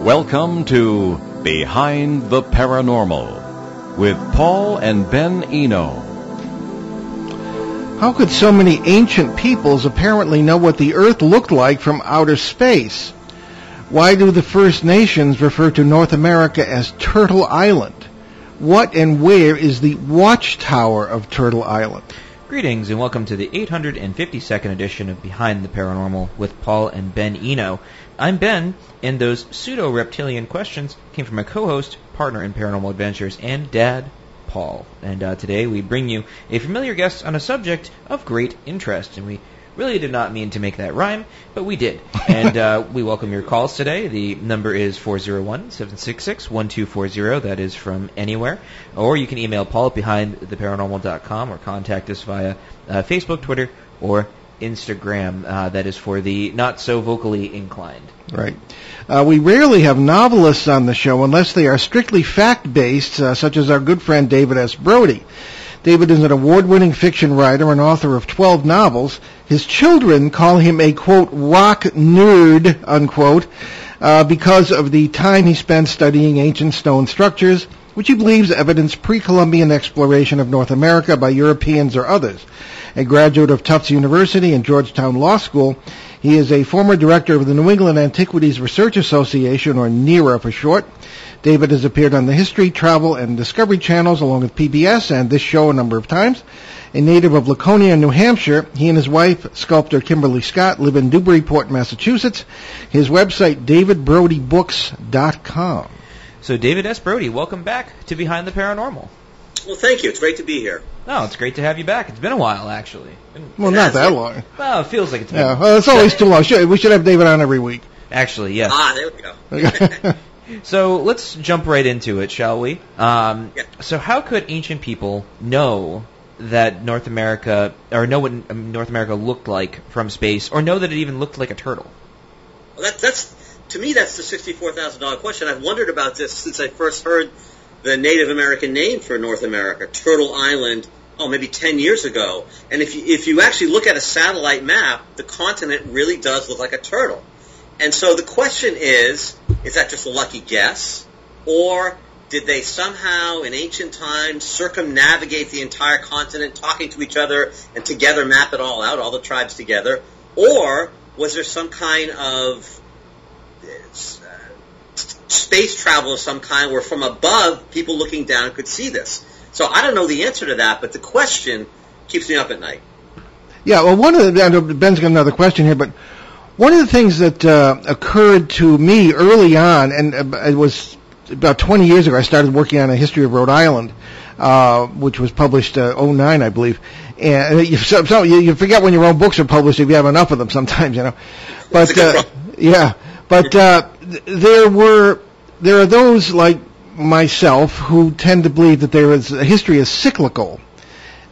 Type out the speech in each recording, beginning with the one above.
Welcome to Behind the Paranormal with Paul and Ben Eno. How could so many ancient peoples apparently know what the Earth looked like from outer space? Why do the First Nations refer to North America as Turtle Island? What and where is the Watchtower of Turtle Island? Greetings and welcome to the 852nd edition of Behind the Paranormal with Paul and Ben Eno. I'm Ben, and those pseudo-reptilian questions came from my co-host, partner in Paranormal Adventures, and dad, Paul. And today we bring you a familiar guest on a subject of great interest, and we really did not mean to make that rhyme, but we did. And we welcome your calls today. The number is 401-766-1240. That is from anywhere. Or you can email Paul at behindtheparanormal.com or contact us via Facebook, Twitter, or Instagram. That is for the not-so-vocally inclined. Right. We rarely have novelists on the show unless they are strictly fact-based, such as our good friend David S. Brody. David is an award-winning fiction writer and author of 12 novels. His children call him a, quote, rock nerd, unquote, because of the time he spent studying ancient stone structures, which he believes evidence pre-Columbian exploration of North America by Europeans or others. A graduate of Tufts University and Georgetown Law School, he is a former director of the New England Antiquities Research Association, or NERA for short. David has appeared on the History, Travel, and Discovery channels along with PBS and this show a number of times. A native of Laconia, New Hampshire, he and his wife, sculptor Kimberly Scott, live in Newburyport, Massachusetts. His website, davidbrodybooks.com. So David S. Brody, welcome back to Behind the Paranormal. Well, thank you. It's great to be here. No, it's great to have you back. It's been a while, actually. Well, not that long. Well, it feels like it's been. Yeah, well, it's always too long. We should have David on every week. Actually, yes. There we go. So let's jump right into it, shall we? Yeah. So how could ancient people know that North America, or know what North America looked like from space, or know that it even looked like a turtle? Well, that's to me, that's the $64,000 question. I've wondered about this since I first heard the Native American name for North America, Turtle Island, maybe 10 years ago. And if you actually look at a satellite map, the continent really does look like a turtle. And so the question is that just a lucky guess? Or did they somehow, in ancient times, circumnavigate the entire continent, talking to each other, and together map it all out, all the tribes together? Or was there some kind of space travel of some kind where from above, people looking down could see this? So I don't know the answer to that, but the question keeps me up at night. Yeah, well, I know Ben's got another question here, but one of the things that occurred to me early on, and it was about 20 years ago, I started working on a history of Rhode Island, which was published 2009, I believe. And you forget when your own books are published if you have enough of them sometimes, you know. But there are those like myself who tend to believe that history is cyclical,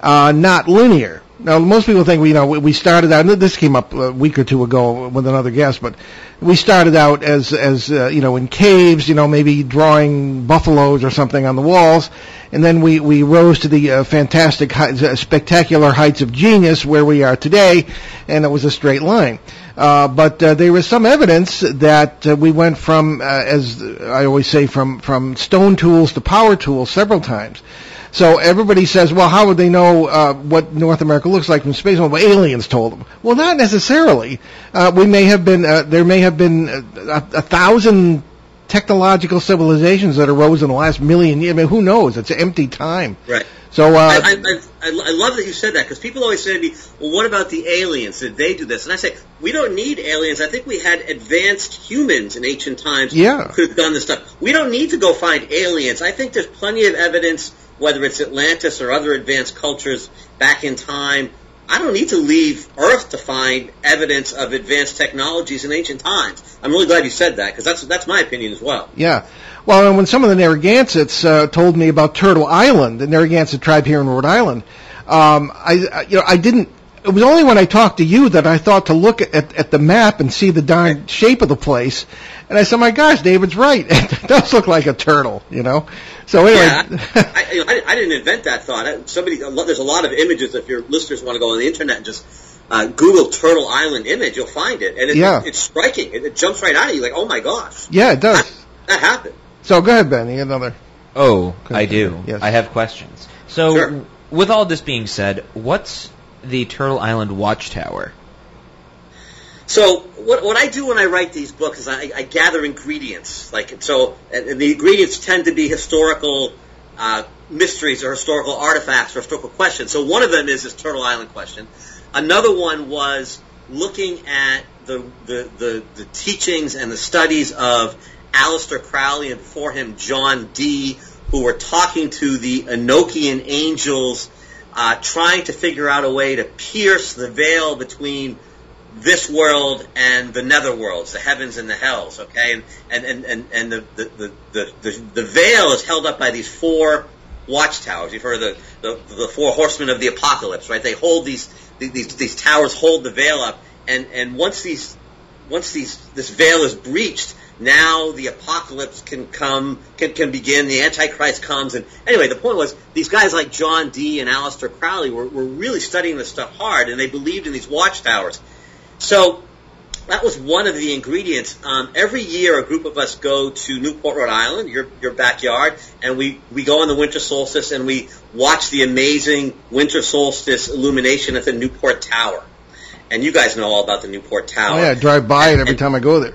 not linear. Now, most people think we started out, and this came up a week or two ago with another guest, but we started out as in caves, maybe drawing buffaloes or something on the walls, and then we rose to the fantastic, spectacular heights of genius where we are today, and it was a straight line. But there was some evidence that we went from, as I always say, from stone tools to power tools several times. So everybody says, well, how would they know what North America looks like from space? Well, aliens told them. Well, not necessarily. There may have been 1,000 technological civilizations that arose in the last million years. I mean, who knows? It's an empty time. Right. So I love that you said that, because people always say to me, well, what about the aliens? Did they do this? And I say, we don't need aliens. I think we had advanced humans in ancient times who could have done this stuff. We don't need to go find aliens. I think there's plenty of evidence, whether it's Atlantis or other advanced cultures back in time. I don't need to leave Earth to find evidence of advanced technologies in ancient times. I'm really glad you said that, because that's my opinion as well. Yeah. Well, and when some of the Narragansetts told me about Turtle Island, the Narragansett tribe here in Rhode Island, I didn't. It was only when I talked to you that I thought to look at the map and see the darn shape of the place. And I said, my gosh, David's right. It does look like a turtle, So anyway. Yeah, I didn't invent that thought. There's a lot of images. If your listeners want to go on the internet and just Google Turtle Island image, you'll find it. And it's striking. It jumps right out at you like, oh my gosh. Yeah, it does. That happened. So go ahead, Ben. You got another. Oh, I do. Yes. I have questions. So, Sure. with all this being said, what's the Turtle Island Watchtower? So what I do when I write these books is I gather ingredients, and the ingredients tend to be historical mysteries or historical artifacts or historical questions. So one of them is this Turtle Island question. Another one was looking at the teachings and the studies of Aleister Crowley and before him John Dee, who were talking to the Enochian angels, trying to figure out a way to pierce the veil between this world and the netherworlds, the heavens and the hells. Okay, and the veil is held up by these four watchtowers. You've heard of the four horsemen of the apocalypse, right? They hold these towers hold the veil up, and once this veil is breached, now the apocalypse can begin. The Antichrist comes, and anyway, the point was these guys like John Dee and Aleister Crowley were really studying this stuff hard, and they believed in these watchtowers. So that was one of the ingredients. Every year, a group of us go to Newport, Rhode Island, your backyard, and we go on the winter solstice and we watch the amazing winter solstice illumination at the Newport Tower. And you guys know all about the Newport Tower. Oh yeah, I drive by it every time I go there.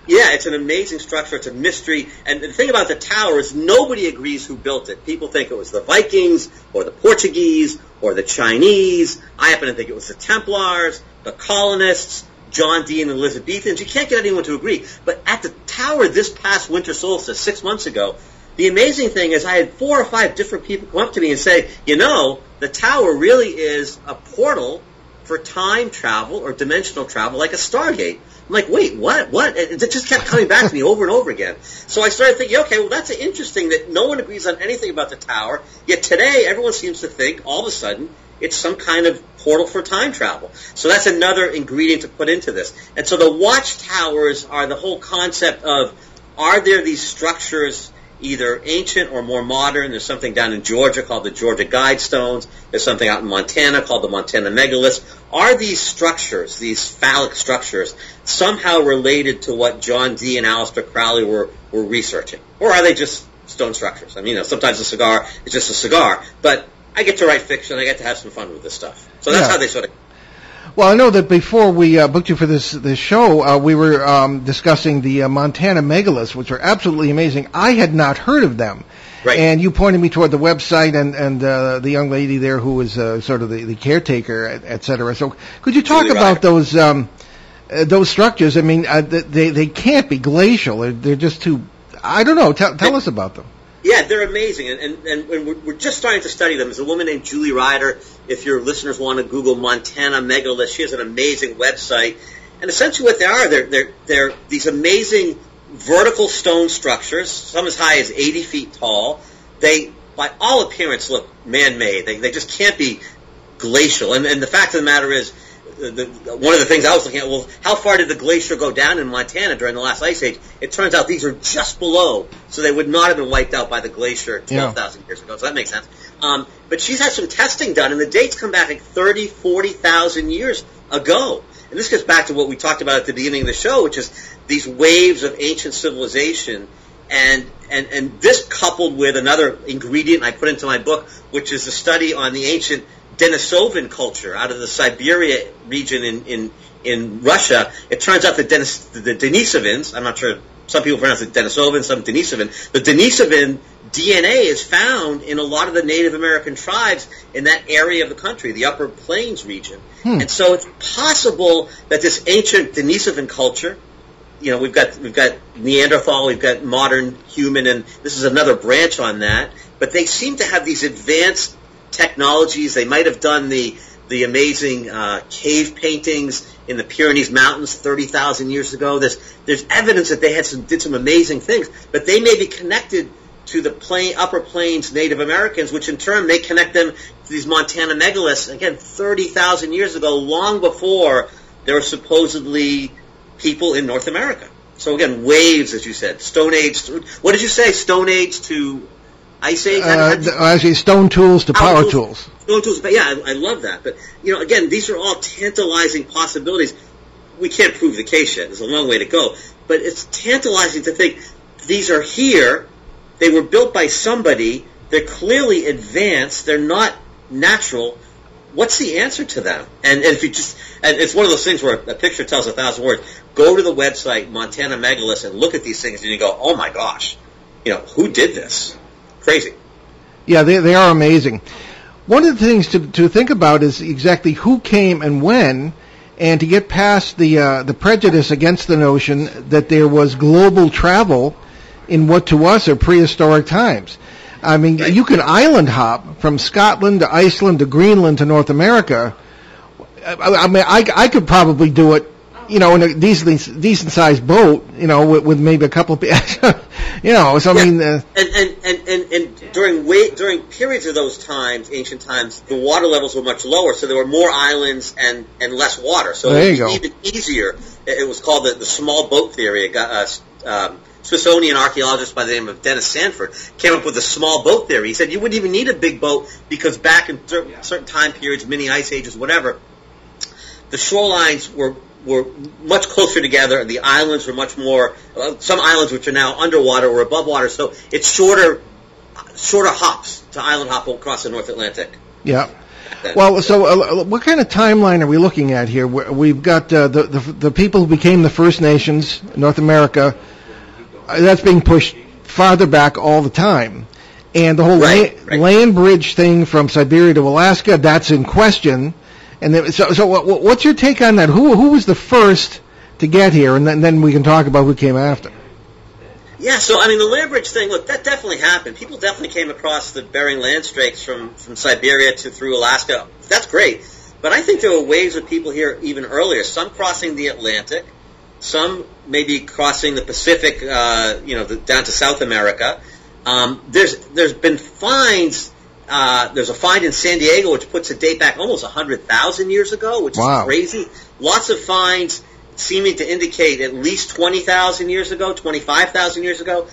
Yeah, it's an amazing structure. It's a mystery. And the thing about the tower is nobody agrees who built it. People think it was the Vikings or the Portuguese or the Chinese. I happen to think it was the Templars, the colonists, John Dee and the Elizabethans. You can't get anyone to agree. But at the tower this past winter solstice, 6 months ago, the amazing thing is I had 4 or 5 different people come up to me and say, the tower really is a portal for time travel or dimensional travel like a Stargate. I'm like, wait, what? It just kept coming back to me over and over again. So I started thinking, okay, well, that's interesting that no one agrees on anything about the tower, yet today everyone seems to think, all of a sudden, it's some kind of portal for time travel. So that's another ingredient to put into this. And so the watchtowers are the whole concept of, are there these structures either ancient or more modern? There's something down in Georgia called the Georgia Guidestones. There's something out in Montana called the Montana Megaliths. Are these structures, these phallic structures, somehow related to what John Dee and Aleister Crowley were researching? Or are they just stone structures? I mean, sometimes a cigar is just a cigar. But I get to write fiction. I get to have some fun with this stuff. So that's how they sort of... Well, I know that before we booked you for this show, we were discussing the Montana Megaliths, which are absolutely amazing. I had not heard of them. Right. And you pointed me toward the website and the young lady there who was sort of the caretaker, et cetera. So could you talk about those structures? I mean, they can't be glacial. They're just too... I don't know. Tell us about them. Yeah, they're amazing, and we're just starting to study them. There's a woman named Julie Ryder. If your listeners want to Google Montana Megaliths, she has an amazing website. And essentially what they are, they're these amazing vertical stone structures, some as high as 80 feet tall. They, by all appearance, look man-made. They just can't be glacial. And the fact of the matter is, one of the things I was looking at, well, how far did the glacier go down in Montana during the last ice age? It turns out these are just below, so they would not have been wiped out by the glacier 12,000 years ago, so that makes sense. But she's had some testing done, and the dates come back like 30, 40,000 years ago. And this gets back to what we talked about at the beginning of the show, which is these waves of ancient civilization, and this coupled with another ingredient I put into my book, which is a study on the ancient Denisovan culture out of the Siberia region in Russia. It turns out that the Denisovans, I'm not sure, some people pronounce it Denisovan, some Denisovan, the Denisovan DNA is found in a lot of the Native American tribes in that area of the country, the Upper Plains region. And so it's possible that this ancient Denisovan culture, we've got Neanderthal, we've got modern human, and this is another branch on that, but they seem to have these advanced technologies. They might have done the amazing cave paintings in the Pyrenees Mountains 30,000 years ago. There's evidence that they did some amazing things, but they may be connected to the Upper Plains Native Americans, which in turn may connect them to these Montana Megaliths, again, 30,000 years ago, long before there were supposedly people in North America. So again, waves, as you said, Stone Age. What did you say? Stone Age to Ice Age? Actually, stone tools to power tools. Stone tools, but yeah, I love that. But, again, these are all tantalizing possibilities. We can't prove the case yet. There's a long way to go. But it's tantalizing to think these are here. They were built by somebody. They're clearly advanced. They're not natural. What's the answer to them? And if you and it's one of those things where a picture tells 1,000 words. Go to the website Montana Megaliths and look at these things, and you go, oh my gosh, who did this? Crazy. Yeah, they are amazing. One of the things to think about is exactly who came and when, and to get past the prejudice against the notion that there was global travel in what to us are prehistoric times. I mean, you can island hop from Scotland to Iceland to Greenland to North America. I mean, I could probably do it, in a decent sized boat, with maybe a couple of people, So I mean, and during periods of those times, ancient times, the water levels were much lower, so there were more islands and less water. So it was even easier. It was called the small boat theory. It got Smithsonian archaeologist by the name of Dennis Sanford came up with a small boat theory. He said you wouldn't even need a big boat because back in certain time periods, mini ice ages, whatever, the shorelines were much closer together. The islands were much more. Some islands which are now underwater were above water, so it's shorter hops to island hop across the North Atlantic. Yeah. Well, so what kind of timeline are we looking at here? We've got the people who became the First Nations, North America. That's being pushed farther back all the time. And the whole land bridge thing from Siberia to Alaska, that's in question. And so what's your take on that? Who was the first to get here? And then we can talk about who came after. Yeah, so, I mean, the land bridge thing, look, that definitely happened. People definitely came across the Bering Land Strakes from Siberia through Alaska. That's great. But I think there were waves of people here even earlier, some crossing the Atlantic, some maybe crossing the Pacific, down to South America. There's been finds. There's a find in San Diego which puts a date back almost 100,000 years ago, which is crazy. Lots of finds seeming to indicate at least 20,000 years ago, 25,000 years ago.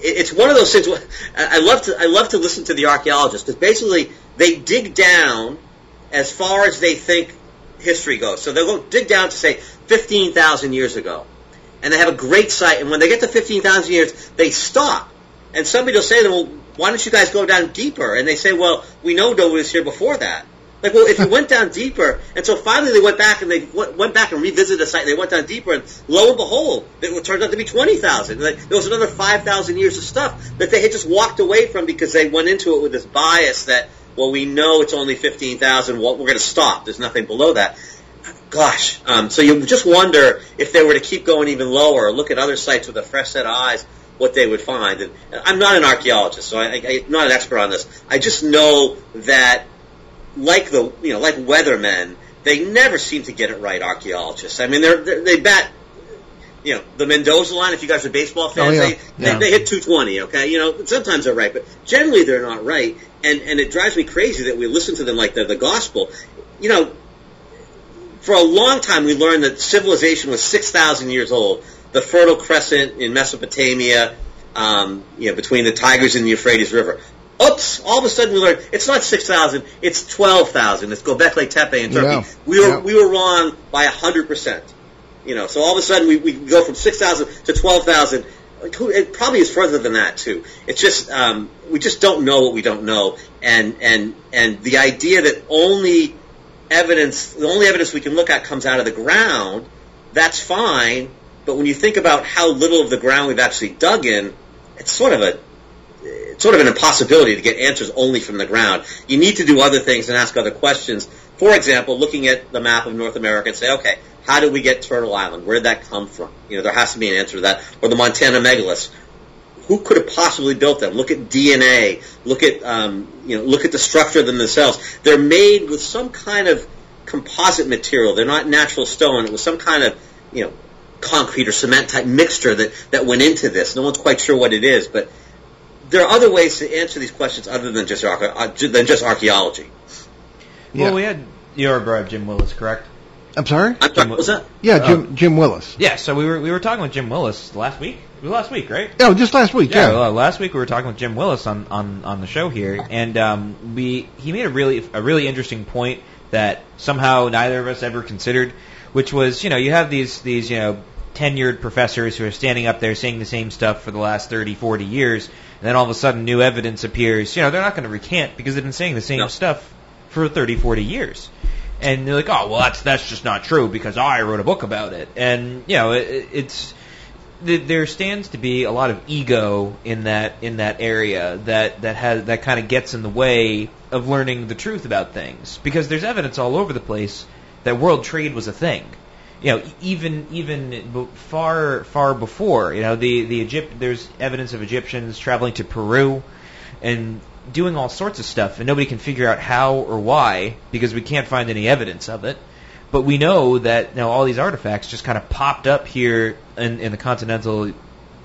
It's one of those things. I love to listen to the archaeologists because basically they dig down as far as they think history goes. So they'll go dig down to say 15,000 years ago, and they have a great site. And when they get to 15,000 years, they stop, and somebody will say to them, "Well, why don't you guys go down deeper?" And they say, "Well, we know nobody was here before that." Like, well, if you went down deeper, and so finally they went back and revisited the site. And they went down deeper, and lo and behold, it turned out to be 20,000. There was another 5,000 years of stuff that they had just walked away from because they went into it with this bias that, well, we know it's only 15,000. Well, we're going to stop. There's nothing below that. Gosh, so you just wonder if they were to keep going even lower, or look at other sites with a fresh set of eyes, what they would find. And I'm not an archaeologist, so I'm not an expert on this. I just know that, like weathermen, they never seem to get it right. Archaeologists. I mean, they bat. The Mendoza line. If you guys are baseball fans, they hit 220. Okay, sometimes they're right, but generally they're not right. And it drives me crazy that we listen to them like they're the gospel. For a long time, we learned that civilization was 6,000 years old. The Fertile Crescent in Mesopotamia, between the Tigris and the Euphrates River. Oops! All of a sudden, we learned it's not 6,000; it's 12,000. It's Göbekli Tepe in Turkey. Yeah. We were wrong by 100%. So all of a sudden, we go from 6,000 to 12,000. It probably is further than that too. It's just we just don't know what we don't know, and the idea that the only evidence we can look at comes out of the ground, that's fine. But when you think about how little of the ground we've actually dug in, it's sort of an impossibility to get answers only from the ground. You need to do other things and ask other questions. For example, looking at the map of North America and say, okay, how did we get Turtle Island? Where did that come from? There has to be an answer to that. Or the Montana Megaliths. Who could have possibly built them? Look at DNA. Look at the structure of them themselves. They're made with some kind of composite material. They're not natural stone. It was some kind of concrete or cement type mixture that went into this. No one's quite sure what it is, but there are other ways to answer these questions other than just archaeology. Yeah. Well, we had your brother Jim Willis, correct? I'm sorry? What was that? Yeah, Jim Willis. Yeah, so we were talking with Jim Willis last week. It was last week, right? Yeah, just last week. Yeah. Well, last week we were talking with Jim Willis on the show here, and he made a really interesting point that somehow neither of us ever considered, which was you have these tenured professors who are standing up there saying the same stuff for the last 30, 40 years, and then all of a sudden new evidence appears. They're not going to recant because they've been saying the same stuff for 30, 40 years. And they're like, oh, well, that's just not true because I wrote a book about it. And, there stands to be a lot of ego in that area that kind of gets in the way of learning the truth about things, because there's evidence all over the place that world trade was a thing. Even far before, there's evidence of Egyptians traveling to Peru and doing all sorts of stuff, and nobody can figure out how or why because we can't find any evidence of it. But we know that all these artifacts just kind of popped up here in the continental,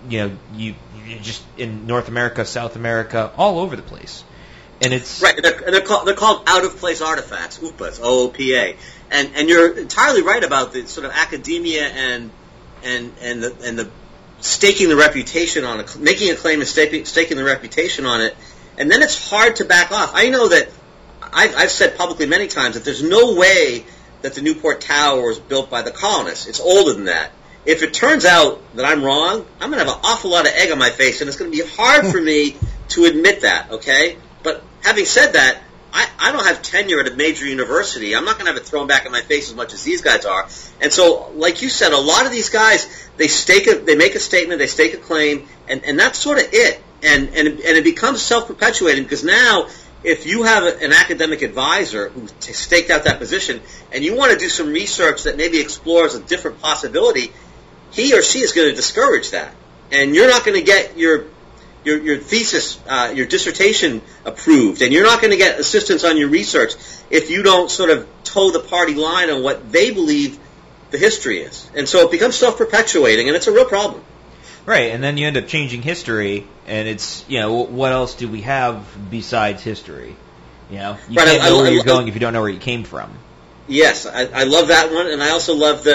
you just in North America, South America, all over the place. And it's right. They're called out of place artifacts, OOPAs, OOPA, and you're entirely right about the sort of academia and the staking the reputation on it, making a claim and staking the reputation on it, and then it's hard to back off. I know that I've said publicly many times that there's no way that the Newport Tower was built by the colonists. It's older than that. If it turns out that I'm wrong, I'm going to have an awful lot of egg on my face, and it's going to be hard for me to admit that, okay? But having said that, I don't have tenure at a major university. I'm not going to have it thrown back in my face as much as these guys are. And so, like you said, a lot of these guys, they make a statement, they stake a claim, and that's sort of it. And it becomes self-perpetuating, because now if you have an academic advisor who staked out that position and you want to do some research that maybe explores a different possibility, he or she is going to discourage that. And you're not going to get your thesis, your dissertation approved, and you're not going to get assistance on your research if you don't sort of toe the party line on what they believe the history is. And so it becomes self-perpetuating, and it's a real problem. Right, and then you end up changing history, and it's, what else do we have besides history? You can't know where you're going if you don't know where you came from. Yes, I love that one, and I also love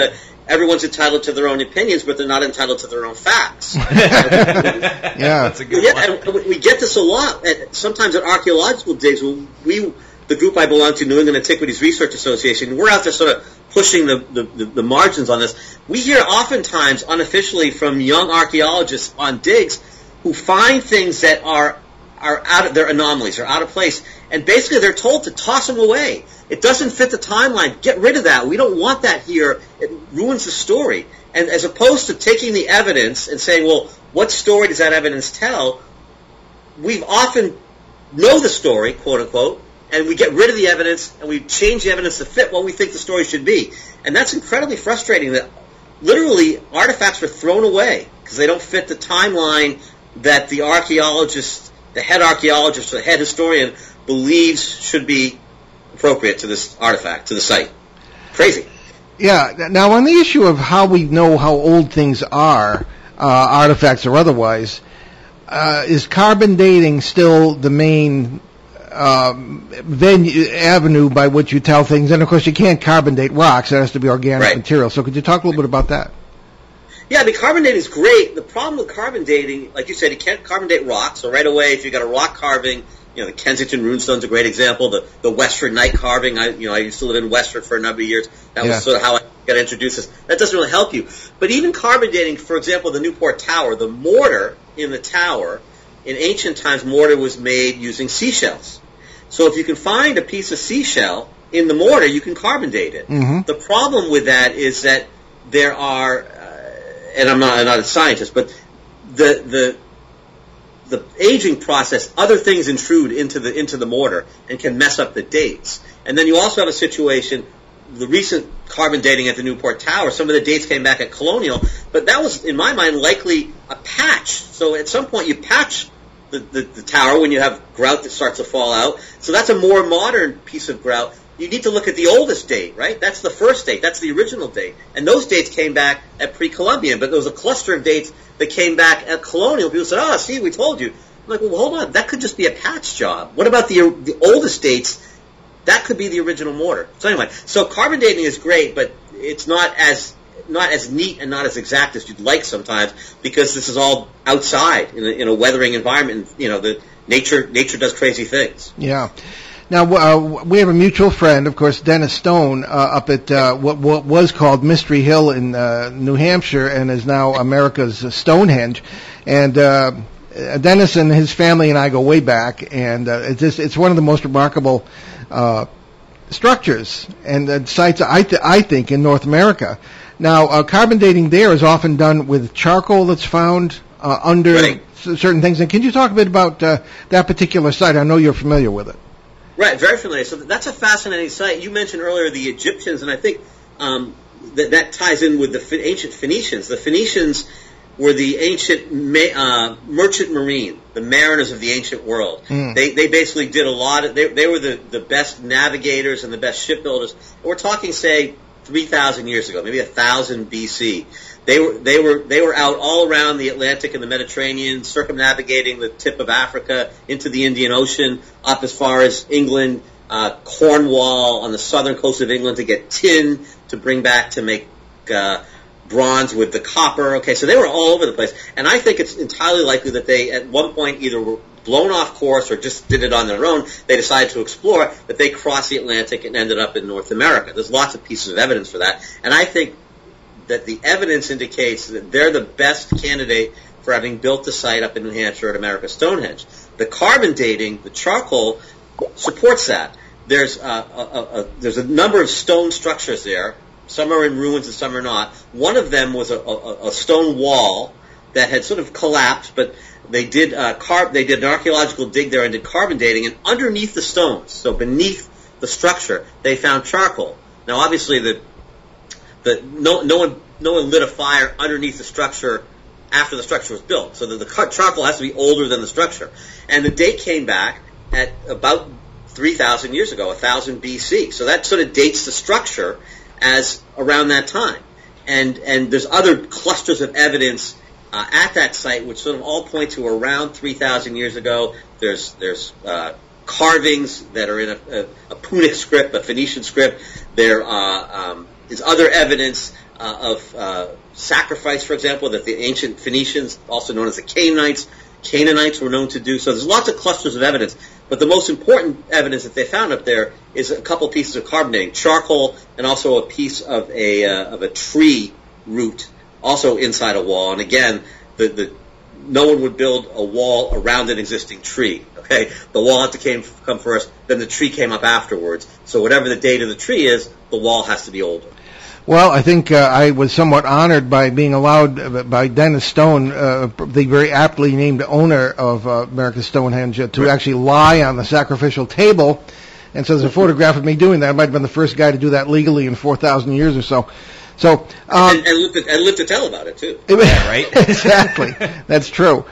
everyone's entitled to their own opinions, but they're not entitled to their own facts. Yeah, that's a good one. And we get this a lot. Sometimes at archaeological digs, the group I belong to, New England Antiquities Research Association, we're out there sort of pushing the margins on this. We hear oftentimes unofficially from young archaeologists on digs who find things that are out of, they're anomalies, they're out of place, and basically they're told to toss them away. It doesn't fit the timeline. Get rid of that. We don't want that here. It ruins the story. And as opposed to taking the evidence and saying, well, what story does that evidence tell? We've often know the story, quote unquote, and we get rid of the evidence and we change the evidence to fit what we think the story should be. And that's incredibly frustrating, that literally artifacts are thrown away because they don't fit the timeline that the archaeologist, the head archaeologist or the head historian believes should be appropriate to this artifact, to the site. Crazy. Yeah. Now, on the issue of how we know how old things are, artifacts or otherwise, is carbon dating still the main avenue by which you tell things? And of course, you can't carbon date rocks; it has to be organic material. So, could you talk a little bit about that? Yeah, carbon dating is great. The problem with carbon dating, like you said, you can't carbon date rocks. So right away, if you got a rock carving, the Kensington Runestone's a great example. The Westford night carving, I used to live in Westford for a number of years. That was sort of how I got introduced to this. That doesn't really help you. But even carbon dating, for example, the Newport Tower, the mortar in the tower, in ancient times, mortar was made using seashells. So if you can find a piece of seashell in the mortar, you can carbon date it. Mm-hmm. The problem with that is that there are, and I'm not a scientist, but the aging process, other things intrude into the mortar and can mess up the dates. And then you also have a situation, the recent carbon dating at the Newport Tower, some of the dates came back at colonial, but that was, in my mind, likely a patch. So at some point you patch the tower when you have grout that starts to fall out. So that's a more modern piece of grout. You need to look at the oldest date, right? That's the first date. That's the original date. And those dates came back at pre-Columbian, but there was a cluster of dates that came back at colonial. People said, see, we told you. I'm like, well, hold on. That could just be a patch job. What about the oldest dates? That could be the original mortar. So anyway, carbon dating is great, but it's not as neat and not as exact as you'd like sometimes, because this is all outside in a weathering environment. The nature does crazy things. Yeah. Now, we have a mutual friend, of course, Dennis Stone, up at what was called Mystery Hill in New Hampshire and is now America's Stonehenge. And Dennis and his family and I go way back, and it's one of the most remarkable structures and sites, I think, in North America. Now, carbon dating there is often done with charcoal that's found under certain things. And can you talk a bit about that particular site? I know you're familiar with it. Right, very familiar. So that's a fascinating site. You mentioned earlier the Egyptians, and I think that ties in with the ancient Phoenicians. The Phoenicians were the ancient merchant marine, the mariners of the ancient world. They basically did a lot of, they were the best navigators and the best shipbuilders. We're talking, say, 3,000 years ago, maybe 1,000 BC. They were out all around the Atlantic and the Mediterranean, circumnavigating the tip of Africa into the Indian Ocean, up as far as England, Cornwall, on the southern coast of England to get tin to bring back to make bronze with the copper. Okay, so they were all over the place. And I think it's entirely likely that they, at one point, either were blown off course or just did it on their own. They decided to explore, that they crossed the Atlantic and ended up in North America. There's lots of pieces of evidence for that. And I think that the evidence indicates that they're the best candidate for having built the site up in New Hampshire at America's Stonehenge. The carbon dating, the charcoal, supports that. There's a number of stone structures there. Some are in ruins and some are not. One of them was a stone wall that had sort of collapsed, but they did an archaeological dig there and did carbon dating, and underneath the stones, so beneath the structure, they found charcoal. Now, obviously, no one lit a fire underneath the structure after the structure was built, so the charcoal has to be older than the structure. And the date came back at about 3,000 years ago, 1,000 BC. So that sort of dates the structure as around that time. And there's other clusters of evidence at that site which sort of all point to around 3,000 years ago. There's carvings that are in a Punic script, a Phoenician script. There is other evidence of sacrifice, for example, that the ancient Phoenicians, also known as the Canaanites were known to do. So there's lots of clusters of evidence. But the most important evidence that they found up there is a couple pieces of carbon dating, charcoal, and also a piece of a tree root, also inside a wall. And again, no one would build a wall around an existing tree. Okay, the wall had to come first, then the tree came up afterwards. So whatever the date of the tree is, the wall has to be older. Well, I think I was somewhat honored by being allowed by Dennis Stone, the very aptly named owner of America's Stonehenge, to actually lie on the sacrificial table. And so there's a photograph of me doing that. I might have been the first guy to do that legally in 4,000 years or so. So and live to tell about it too. Yeah, right? Exactly. That's true.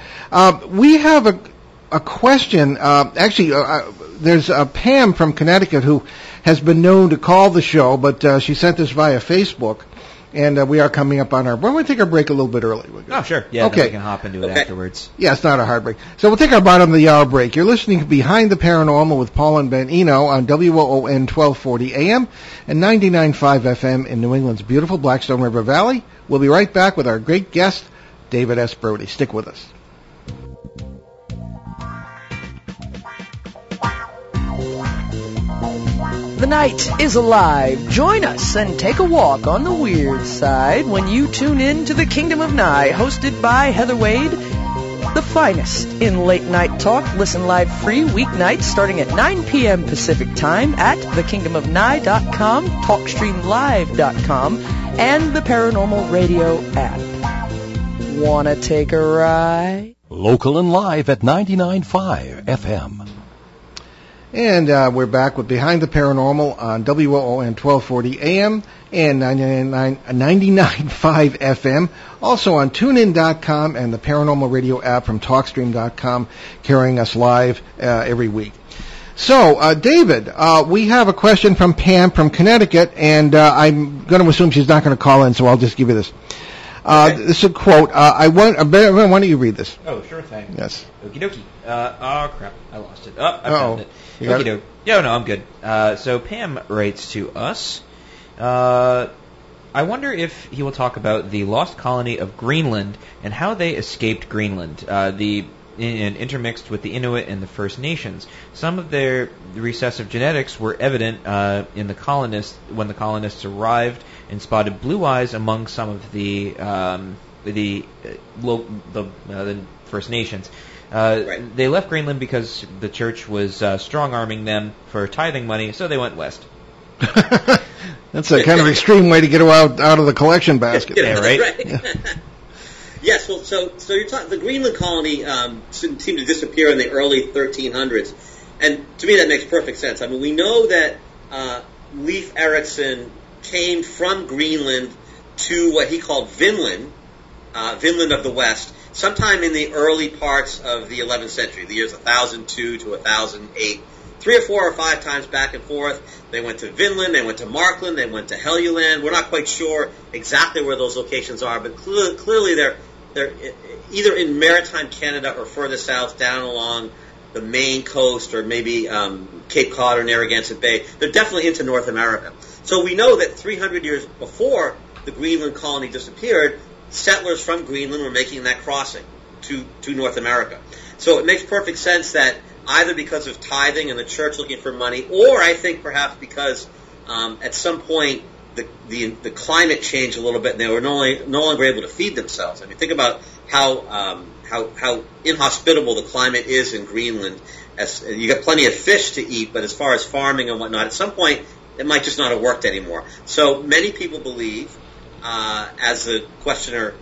We have a question. Actually, there's Pam from Connecticut who has been known to call the show, but she sent this via Facebook, and we are coming up on our... Why don't we take our break a little bit early? Oh, sure. Yeah, okay. Then we can hop into it afterwards. Yeah, it's not a hard break. So we'll take our bottom of the hour break. You're listening to Behind the Paranormal with Paul and Ben Eno on WOON 1240 AM and 99.5 FM in New England's beautiful Blackstone River Valley. We'll be right back with our great guest, David S. Brody. Stick with us. The night is alive. Join us and take a walk on the weird side when you tune in to The Kingdom of Nye, hosted by Heather Wade, the finest in late night talk. Listen live free weeknights starting at 9 p.m. Pacific Time at thekingdomofnye.com, talkstreamlive.com, and the Paranormal Radio app. Wanna take a ride? Local and live at 99.5 FM. And we're back with Behind the Paranormal on WOON 1240 AM and 99.5 FM. Also on TuneIn.com and the Paranormal Radio app from TalkStream.com, carrying us live every week. So, David, we have a question from Pam from Connecticut, and I'm going to assume she's not going to call in, so I'll just give you this. Okay. This is a quote. Why don't you read this? Oh, sure thing. Yes. Okie dokie. Oh, crap. I lost it. Oh, I found it. Okie dokie. No, I'm good. So Pam writes to us. I wonder if he will talk about the lost colony of Greenland and how they escaped Greenland. The and intermixed with the Inuit and the First Nations. Some of their recessive genetics were evident in the colonists when the colonists arrived and spotted blue eyes among some of the First Nations. Right. They left Greenland because the church was strong-arming them for tithing money, so they went west. That's a kind of extreme way to get out of the collection basket. Yeah, right? Yeah. Yes, well, so you're talking, the Greenland colony seemed to disappear in the early 1300s, and to me that makes perfect sense. I mean, we know that Leif Erikson came from Greenland to what he called Vinland, Vinland of the West, sometime in the early parts of the 11th century, the years 1002 to 1008. 3 or 4 or 5 times back and forth. They went to Vinland, they went to Markland, they went to Helluland. We're not quite sure exactly where those locations are, but clearly they're either in maritime Canada or further south down along the Maine coast or maybe Cape Cod or Narragansett Bay. They're definitely into North America. So we know that 300 years before the Greenland colony disappeared, settlers from Greenland were making that crossing to North America. So it makes perfect sense that either because of tithing and the church looking for money, or I think perhaps because at some point the climate changed a little bit and they were no longer able to feed themselves. I mean, think about how inhospitable the climate is in Greenland. As you got plenty of fish to eat, but as far as farming and whatnot, at some point it might just not have worked anymore. So many people believe, as the questioner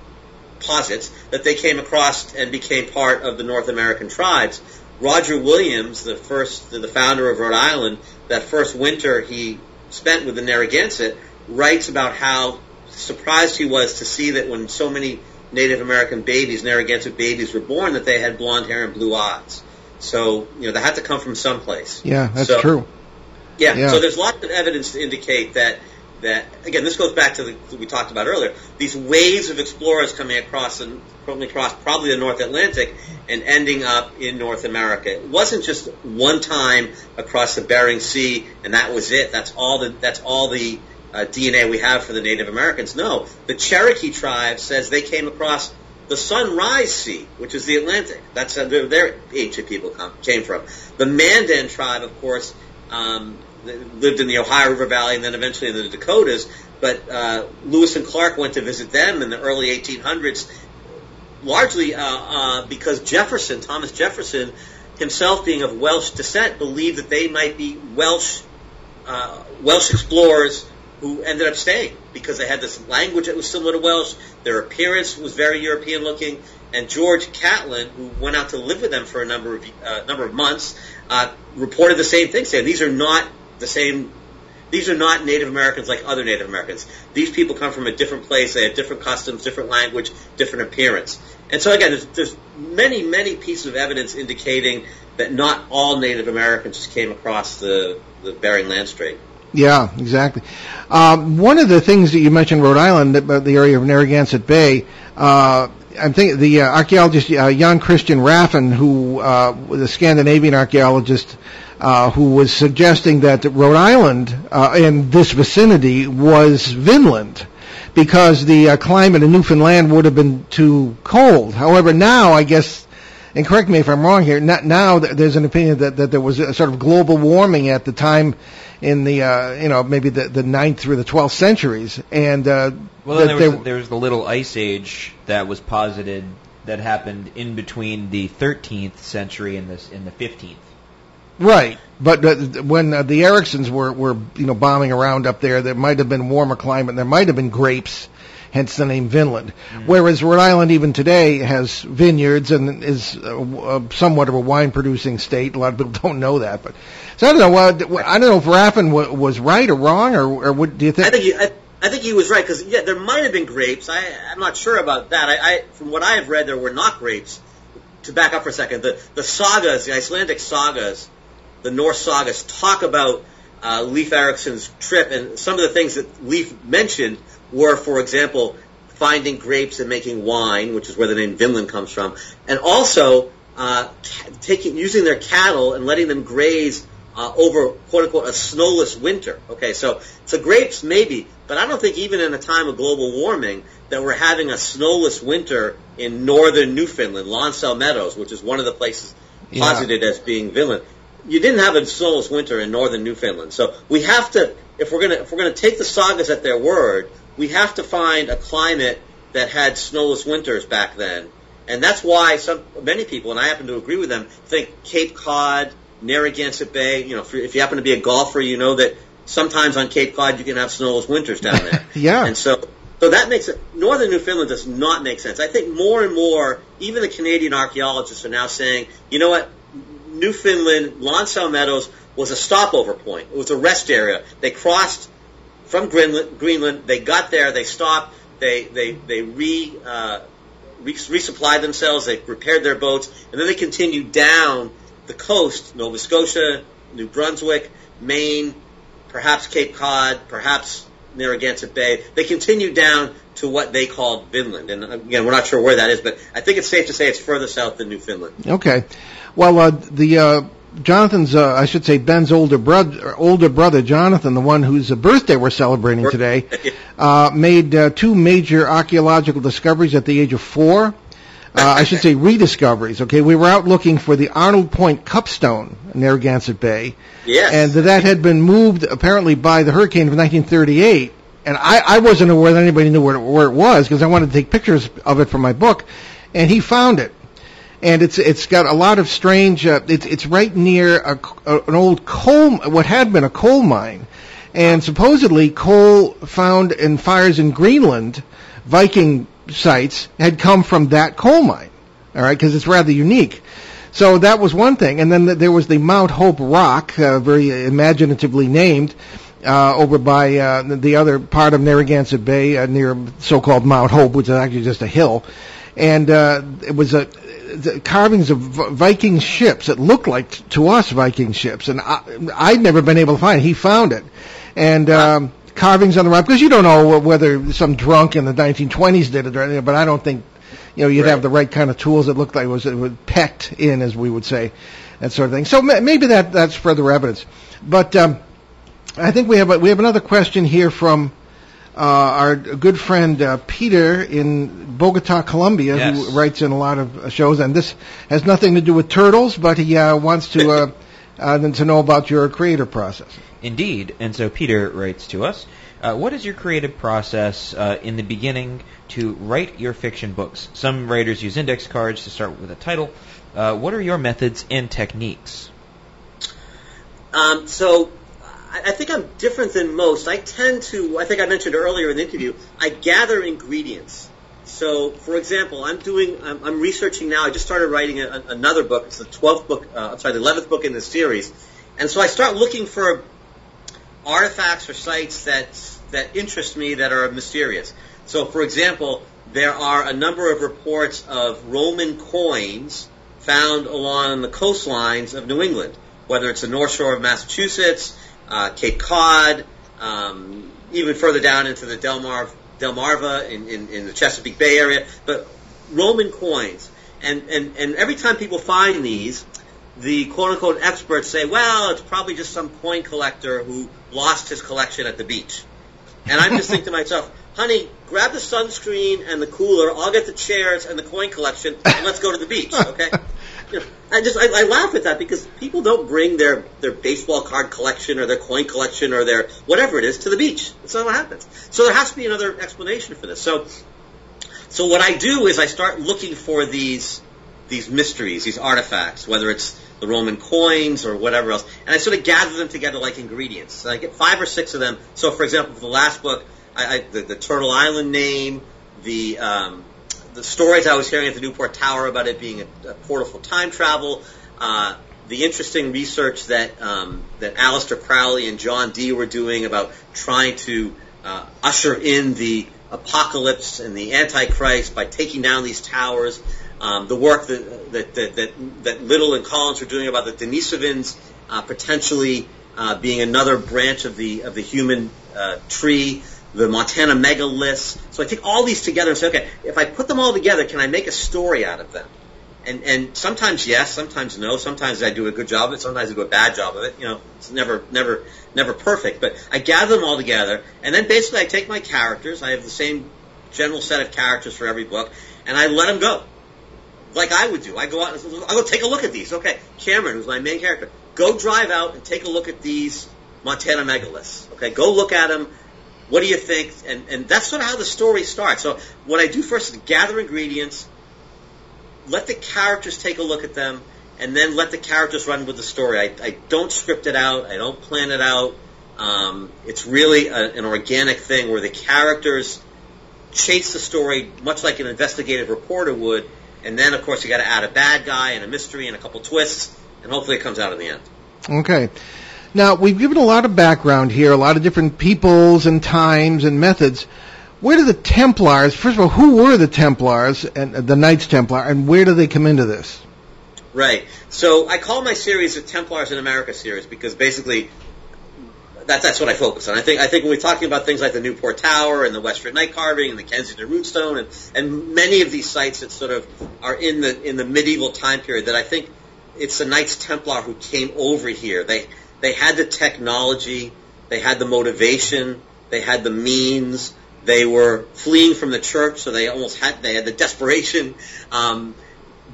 posits, that they came across and became part of the North American tribes. Roger Williams, the founder of Rhode Island, that first winter he spent with the Narragansett, writes about how surprised he was to see that when so many Native American babies, Narragansett babies, were born, that they had blonde hair and blue eyes. So, they had to come from someplace. Yeah, that's true. Yeah, so there's lots of evidence to indicate that again, this goes back to what we talked about earlier, these waves of explorers coming across probably the North Atlantic and ending up in North America. It wasn't just one time across the Bering Sea and that was it. That's all the DNA we have for the Native Americans. No, the Cherokee tribe says they came across the Sunrise Sea, which is the Atlantic. That's where their ancient people came from. The Mandan tribe, of course, lived in the Ohio River Valley and then eventually in the Dakotas, but Lewis and Clark went to visit them in the early 1800s, largely because Thomas Jefferson, himself being of Welsh descent, believed that they might be Welsh explorers who ended up staying because they had this language that was similar to Welsh, their appearance was very European looking, and George Catlin, who went out to live with them for a number of months, reported the same thing, saying these are not Native Americans like other Native Americans. These people come from a different place. They have different customs, different language, different appearance. And so, again, there's many, many pieces of evidence indicating that not all Native Americans just came across the Bering Land Strait. Yeah, exactly. One of the things that you mentioned, Rhode Island, about the area of Narragansett Bay, I'm thinking the archaeologist Jan Christian Raffin, who the Scandinavian archaeologist, who was suggesting that Rhode Island in this vicinity was Vinland, because the climate in Newfoundland would have been too cold. However, now I guess, and correct me if I'm wrong here, now there's an opinion that there was a sort of global warming at the time in the maybe the 9th through the 12th centuries, and there was the little ice age that was posited that happened in between the 13th century and the 15th. Right, but when the Ericsons were bombing around up there might have been warmer climate, and there might have been grapes, hence the name Vinland. Mm-hmm. Whereas Rhode Island even today has vineyards and is somewhat of a wine-producing state. A lot of people don't know that, but so I don't know. I don't know if Raffin was right or wrong, or what do you think? I think he was right because there might have been grapes. I'm not sure about that. From what I have read, there were not grapes. To back up for a second, the sagas, the Icelandic sagas, the Norse sagas talk about Leif Erikson's trip, and some of the things that Leif mentioned were, for example, finding grapes and making wine, which is where the name Vinland comes from, and also using their cattle and letting them graze over, quote-unquote, a snowless winter. Okay, so grapes maybe, but I don't think even in a time of global warming that we're having a snowless winter in northern Newfoundland, Lonsdale Meadows, which is one of the places posited as being Vinland. You didn't have a snowless winter in northern Newfoundland. So we have to, if we're gonna take the sagas at their word, we have to find a climate that had snowless winters back then. And that's why many people, and I happen to agree with them, think Cape Cod, Narragansett Bay. You know, if you happen to be a golfer, you know that sometimes on Cape Cod you can have snowless winters down there. Yeah. And so that makes it. Northern Newfoundland does not make sense. I think more and more, even the Canadian archaeologists are now saying, you know what, Newfoundland, Lonsdale Meadows was a stopover point. It was a rest area. They crossed from Greenland. They got there. They stopped. They resupplied themselves. They repaired their boats, and then they continued down the coast, Nova Scotia, New Brunswick, Maine, perhaps Cape Cod, perhaps Narragansett Bay. They continued down to what they called Vinland. And again, we're not sure where that is, but I think it's safe to say it's further south than Newfoundland. Okay. Well, Jonathan's, I should say Ben's older brother, Jonathan, the one whose birthday we're celebrating today, made two major archaeological discoveries at the age of 4. I should say rediscoveries. Okay, we were out looking for the Arnold Point Cupstone in Narragansett Bay. Yes. And that had been moved apparently by the hurricane of 1938. And I wasn't aware that anybody knew where it was because I wanted to take pictures of it for my book. And he found it. And it's got a lot of strange. It's right near an old coal, what had been a coal mine, and supposedly coal found in fires in Greenland, Viking sites, had come from that coal mine. All right, because it's rather unique. So that was one thing, and then there was the Mount Hope Rock, very imaginatively named, over by the other part of Narragansett Bay, near so-called Mount Hope, which is actually just a hill, and it was the carvings of Viking ships. It looked like to us Viking ships, and I'd never been able to find it. He found it, and carvings on the rock, because you don't know whether some drunk in the 1920s did it or anything. But I don't think you'd have the right kind of tools. It looked like it was pecked in, as we would say, that sort of thing. So maybe that's further evidence. But I think we have another question here from our good friend Peter in Bogota, Colombia, yes, who writes in a lot of shows, and this has nothing to do with turtles, but he wants to know about your creative process. Indeed, and so Peter writes to us, what is your creative process in the beginning to write your fiction books? Some writers use index cards to start with a title. What are your methods and techniques? So I think I'm different than most. I think I mentioned earlier in the interview, I gather ingredients. So, for example, I'm researching now. I just started writing another book. It's the 11th book in the series. And so I start looking for artifacts or sites that interest me that are mysterious. So, for example, there are a number of reports of Roman coins found along the coastlines of New England, whether it's the North Shore of Massachusetts, Cape Cod, even further down into the Delmarva in the Chesapeake Bay area, but Roman coins. And every time people find these, the quote-unquote experts say, well, it's probably just some coin collector who lost his collection at the beach. And I'm just thinking to myself, honey, grab the sunscreen and the cooler, I'll get the chairs and the coin collection, and let's go to the beach, okay? I laugh at that because people don't bring their baseball card collection or their coin collection or their whatever it is to the beach. That's not what happens. So there has to be another explanation for this. So what I do is I start looking for these mysteries, these artifacts, whether it's the Roman coins or whatever else, and I sort of gather them together like ingredients. So I get 5 or 6 of them. So, for example, for the last book, the Turtle Island name, the stories I was hearing at the Newport Tower about it being a portal for time travel, the interesting research that Aleister Crowley and John Dee were doing about trying to usher in the apocalypse and the Antichrist by taking down these towers, the work that Little and Collins were doing about the Denisovans potentially being another branch of the human tree, the Montana Megaliths. So I take all these together and say, okay, if I put them all together, can I make a story out of them? And sometimes yes, sometimes no. Sometimes I do a good job of it. Sometimes I do a bad job of it. It's never perfect. But I gather them all together, and then basically I take my characters. I have the same general set of characters for every book, and I let them go, like I would do. I go out and I go take a look at these. Okay, Cameron, who's my main character, go drive out and take a look at these Montana Megaliths. Okay, go look at them. What do you think? And that's sort of how the story starts. So what I do first is gather ingredients, let the characters take a look at them, and then let the characters run with the story. I don't script it out. I don't plan it out. It's really an organic thing where the characters chase the story much like an investigative reporter would, and then, of course, you got to add a bad guy and a mystery and a couple twists, and hopefully it comes out in the end. Okay. Now, we've given a lot of background here, a lot of different peoples and times and methods. Where do the Templars, first of all, who were the Templars, and the Knights Templar, and where do they come into this? Right. So I call my series the Templars in America series because basically that's what I focus on. I think when we're talking about things like the Newport Tower and the Westford Night Carving and the Kensington Rootstone and many of these sites that sort of are in the medieval time period, that I think it's the Knights Templar who came over here. They had the technology, they had the motivation, they had the means. They were fleeing from the church, so they had the desperation.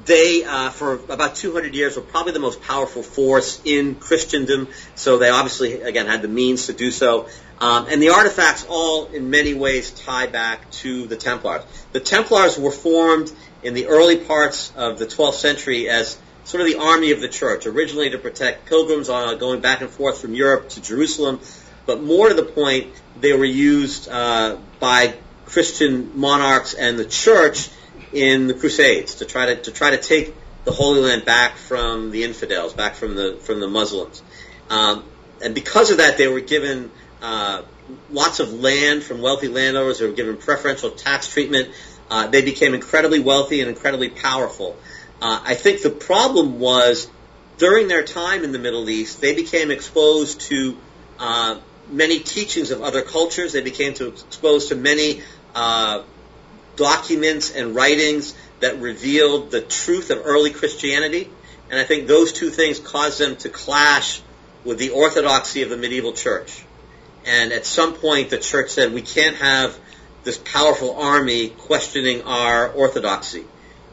They, for about 200 years, were probably the most powerful force in Christendom, so they obviously, again, had the means to do so. And the artifacts all, in many ways, tie back to the Templars. The Templars were formed in the early parts of the 12th century as sort of the army of the church, originally to protect pilgrims going back and forth from Europe to Jerusalem. But more to the point, they were used by Christian monarchs and the church in the Crusades to try to take the Holy Land back from the infidels, back from the Muslims. And because of that, they were given lots of land from wealthy landowners. They were given preferential tax treatment. They became incredibly wealthy and incredibly powerful. I think the problem was during their time in the Middle East, they became exposed to many teachings of other cultures. They became exposed to many documents and writings that revealed the truth of early Christianity. And I think those two things caused them to clash with the orthodoxy of the medieval church. And at some point, the church said, we can't have this powerful army questioning our orthodoxy.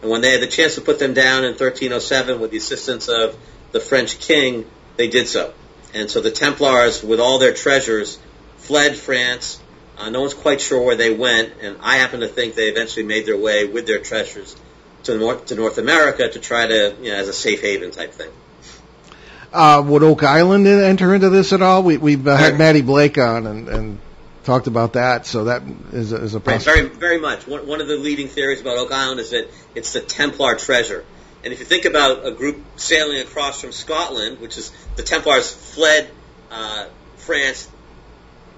And when they had the chance to put them down in 1307 with the assistance of the French king, they did so. And so the Templars, with all their treasures, fled France. No one's quite sure where they went, and I happen to think they eventually made their way with their treasures to North America to try to, as a safe haven type thing. Would Oak Island enter into this at all? We've had Matty Blake on and talked about that, so that is a possibility. Right, very much. One of the leading theories about Oak Island is that it's the Templar treasure. And if you think about a group sailing across from Scotland, which is the Templars fled France,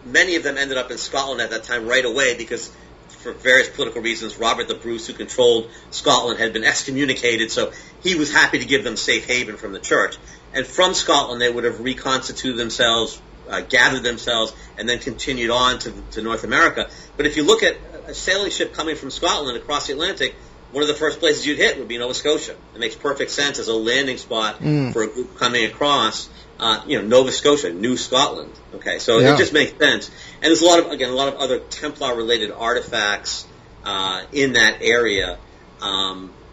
many of them ended up in Scotland at that time right away because for various political reasons, Robert the Bruce, who controlled Scotland, had been excommunicated, so he was happy to give them safe haven from the church. And from Scotland, they would have reconstituted themselves, gathered themselves, and then continued on to North America. But if you look at a sailing ship coming from Scotland across the Atlantic, one of the first places you'd hit would be Nova Scotia. It makes perfect sense as a landing spot for a group coming across. Nova Scotia, New Scotland. Okay, so it just makes sense. And there's a lot of other Templar-related artifacts in that area.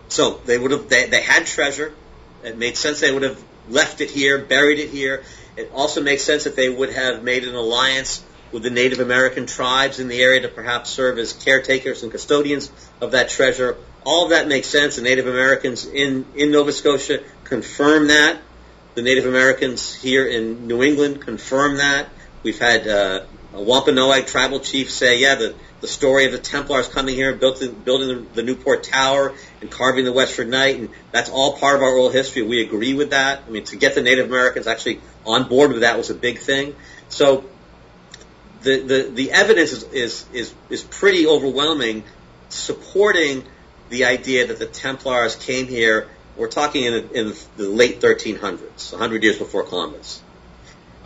So they had treasure. It made sense they would have left it here, buried it here. It also makes sense that they would have made an alliance with the Native American tribes in the area to perhaps serve as caretakers and custodians of that treasure. All of that makes sense. The Native Americans in Nova Scotia confirm that. The Native Americans here in New England confirm that. We've had a Wampanoag tribal chief say, the story of the Templars coming here, building the Newport Tower and carving the Westford Knight, and that's all part of our oral history. We agree with that. I mean, to get the Native Americans actually on board with that was a big thing. So the evidence is pretty overwhelming, supporting the idea that the Templars came here. We're talking in the late 1300s, 100 years before Columbus.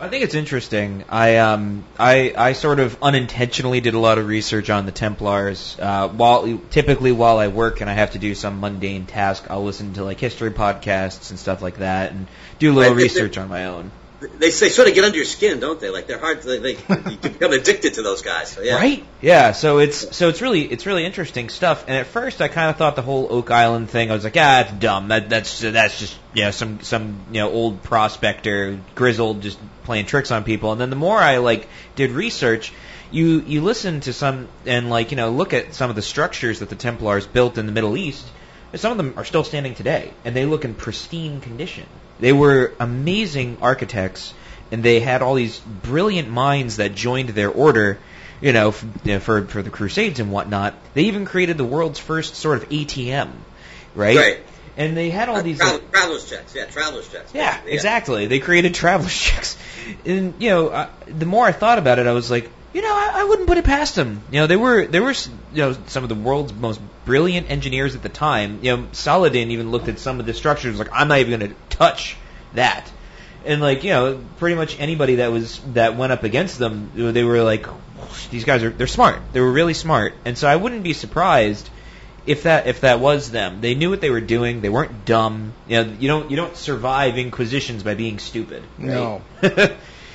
I think it's interesting. I sort of unintentionally did a lot of research on the Templars. While I work and I have to do some mundane task, I'll listen to like history podcasts and stuff like that, and do a little research on my own. They sort of get under your skin, don't they? Like they're hard. You become addicted to those guys. So, yeah. Right? Yeah. So it's really interesting stuff. And at first, I kind of thought the whole Oak Island thing. I was like, it's dumb. That's just some old prospector, grizzled, just playing tricks on people. And then the more I did research, you listen to some and look at some of the structures that the Templars built in the Middle East. Some of them are still standing today, and they look in pristine condition. They were amazing architects, and they had all these brilliant minds that joined their order, for the Crusades and whatnot. They even created the world's first sort of ATM, right? Right. And they had all these traveler's checks. Yeah, traveler's checks. Yeah, exactly. They created traveler's checks, and the more I thought about it, I was like, I wouldn't put it past them. They were some of the world's most brilliant engineers at the time. Saladin even looked at some of the structures and was like, I'm not even going to touch that. And pretty much anybody that went up against them, they were like, these guys they're smart. They were really smart. And so I wouldn't be surprised if that was them. They knew what they were doing. They weren't dumb. You don't survive inquisitions by being stupid. Right? No.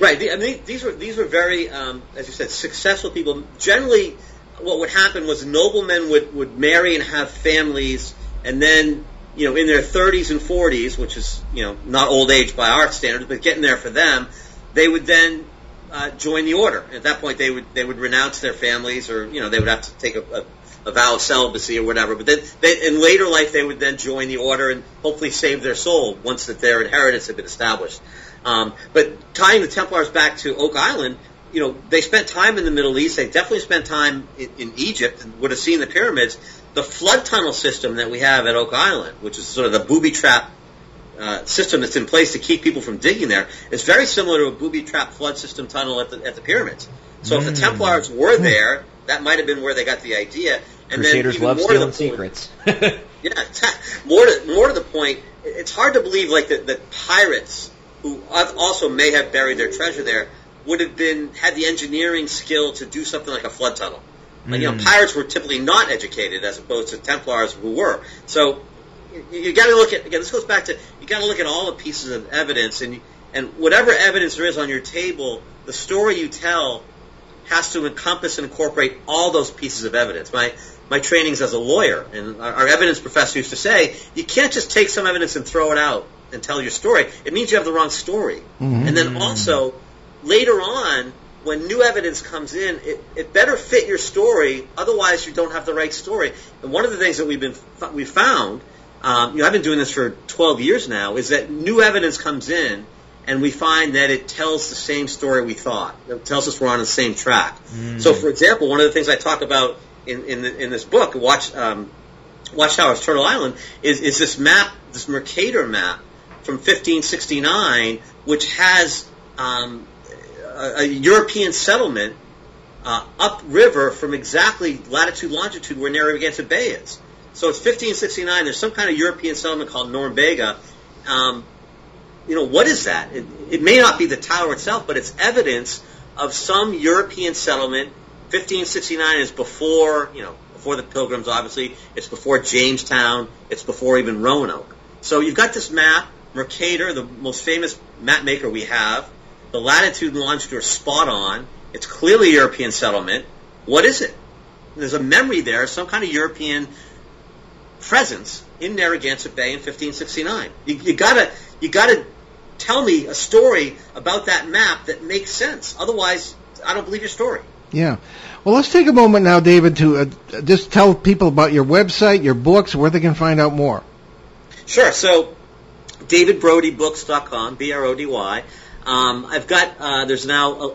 Right. I mean, these were very, as you said, successful people. Generally, what would happen was noblemen would marry and have families, and then, in their 30s and 40s, which is, not old age by our standards, but getting there for them, they would then join the order. At that point, they would renounce their families, or they would have to take a vow of celibacy or whatever. But then, in later life, they would then join the order and hopefully save their soul once that their inheritance had been established. But tying the Templars back to Oak Island, they spent time in the Middle East. They definitely spent time in Egypt and would have seen the pyramids. The flood tunnel system that we have at Oak Island, which is sort of the booby trap system that's in place to keep people from digging there, is very similar to a booby trap flood system tunnel at the pyramids. So if the Templars were there, that might have been where they got the idea. And Crusaders then love stealing secrets. Yeah, more to the point, it's hard to believe that pirates, who also may have buried their treasure there, would have had the engineering skill to do something like a flood tunnel. Pirates were typically not educated as opposed to Templars who were. So you got to look at, again, this goes back to, you got to look at all the pieces of evidence, and whatever evidence there is on your table, the story you tell has to encompass and incorporate all those pieces of evidence. My training's as a lawyer, and our evidence professor used to say, you can't just take some evidence and throw it out and tell your story. It means you have the wrong story. Mm-hmm. And then also, later on, when new evidence comes in, it better fit your story, otherwise you don't have the right story. And one of the things that we found, I've been doing this for 12 years now, is that new evidence comes in, and we find that it tells the same story we thought. It tells us we're on the same track. Mm. So, for example, one of the things I talk about in this book, Watchtower's Turtle Island, is this map, this Mercator map from 1569, which has a European settlement upriver from exactly latitude, longitude where Narragansett Bay is. So it's 1569. There's some kind of European settlement called Norumbega. What is that? It may not be the tower itself, but it's evidence of some European settlement. 1569 is before the Pilgrims, obviously. It's before Jamestown. It's before even Roanoke. So you've got this map, Mercator, the most famous map maker we have. The latitude and longitude are spot on. It's clearly a European settlement. What is it? There's a memory there, some kind of European presence in Narragansett Bay in 1569. You gotta tell me a story about that map that makes sense. Otherwise, I don't believe your story. Yeah. Well, let's take a moment now, David, to just tell people about your website, your books, where they can find out more. Sure. So, DavidBrodyBooks.com, B-R-O-D-Y. I've got, there's now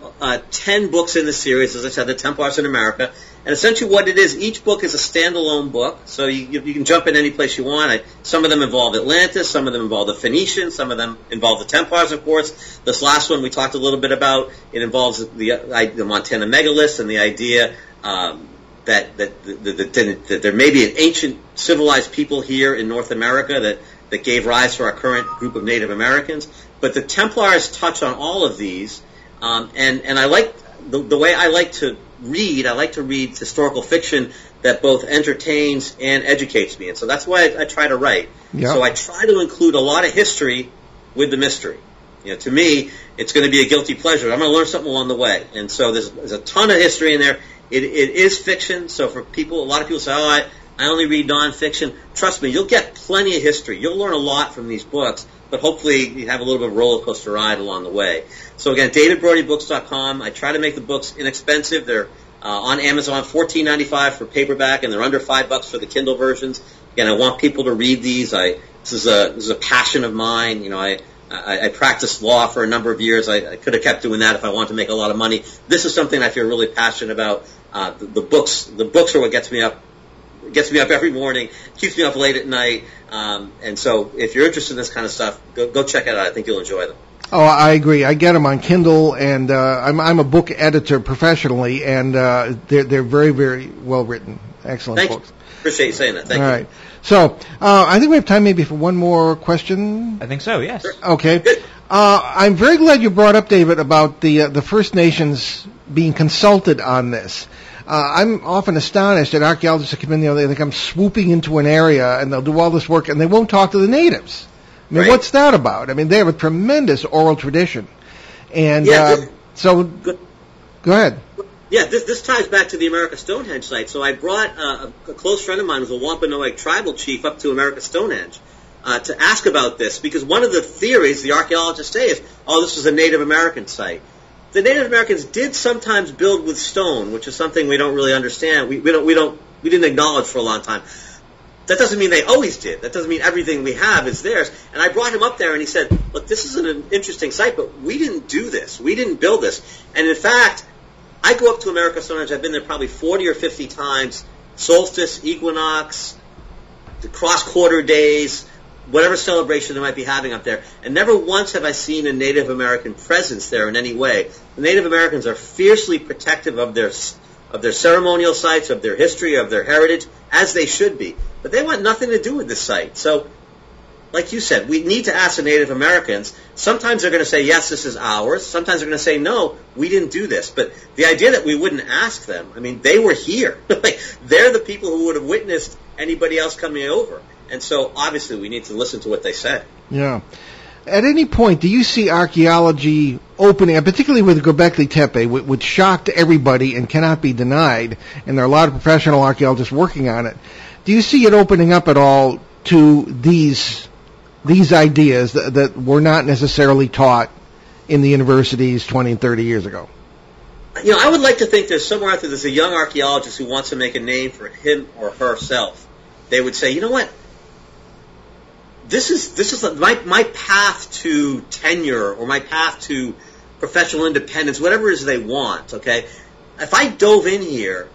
10 books in the series, as I said, the Templars in America. And essentially what it is, each book is a standalone book, so you can jump in any place you want. Some of them involve Atlantis, some of them involve the Phoenicians, some of them involve the Templars, of course. This last one we talked a little bit about. It involves the Montana Megaliths and the idea that there may be an ancient civilized people here in North America that that gave rise to our current group of Native Americans. But the Templars touch on all of these, and I like the way I like to read. I like to read historical fiction that both entertains and educates me, and so that's why I try to write. Yep. So I try to include a lot of history with the mystery. To me, it's going to be a guilty pleasure. I'm going to learn something along the way, and so there's a ton of history in there. It is fiction, so for people, a lot of people say, "Oh, I only read nonfiction." Trust me, you'll get plenty of history. You'll learn a lot from these books, but hopefully you have a little bit of a roller coaster ride along the way. So again, DavidBrodyBooks.com. I try to make the books inexpensive. They're on Amazon, $14.95 for paperback, and they're under $5 for the Kindle versions. Again, I want people to read these. This is a passion of mine. I practiced law for a number of years. I could have kept doing that if I wanted to make a lot of money. This is something I feel really passionate about. The books are what gets me up every morning, keeps me up late at night. And so if you're interested in this kind of stuff, go check it out. I think you'll enjoy them. Oh, I agree. I get them on Kindle, and I'm a book editor professionally, and they're very, very well written. Excellent books. Appreciate you saying that. Thank you. All right. So I think we have time maybe for one more question. I think so, yes. Sure. Okay. Good. I'm very glad you brought up, David, about the First Nations being consulted on this. I'm often astonished that archaeologists come in there, they think I'm swooping into an area, and they'll do all this work, and they won't talk to the natives. I mean, right. What's that about? I mean, they have a tremendous oral tradition. And so, go ahead. Yeah, this ties back to the America Stonehenge site. So I brought a close friend of mine who's a Wampanoag tribal chief up to America Stonehenge to ask about this, because one of the theories the archaeologists say is, this is a Native American site. The Native Americans did sometimes build with stone, which is something we don't really understand. We didn't acknowledge for a long time. That doesn't mean they always did. That doesn't mean everything we have is theirs. And I brought him up there, and he said, look, this is an interesting site, but we didn't do this. We didn't build this. And in fact, I go up to America Stonehenge. I've been there probably 40 or 50 times. Solstice, equinox, the cross-quarter days, whatever celebration they might be having up there. And never once have I seen a Native American presence there in any way. The Native Americans are fiercely protective of their ceremonial sites, of their history, of their heritage, as they should be. But they want nothing to do with this site. So, like you said, we need to ask the Native Americans. Sometimes they're going to say, yes, this is ours. Sometimes they're going to say, no, we didn't do this. But the idea that we wouldn't ask them, I mean, they were here. They're the people who would have witnessed anybody else coming over. And so, obviously, we need to listen to what they say. Yeah. At any point, do you see archaeology opening, particularly with Göbekli Tepe, which shocked everybody and cannot be denied, and there are a lot of professional archaeologists working on it, do you see it opening up at all to these ideas that were not necessarily taught in the universities 20 and 30 years ago? I would like to think there's somewhere out there's a young archaeologist who wants to make a name for him or herself. They would say, you know what? This is my path to tenure or my path to professional independence, whatever it is they want, okay? If I dove in here,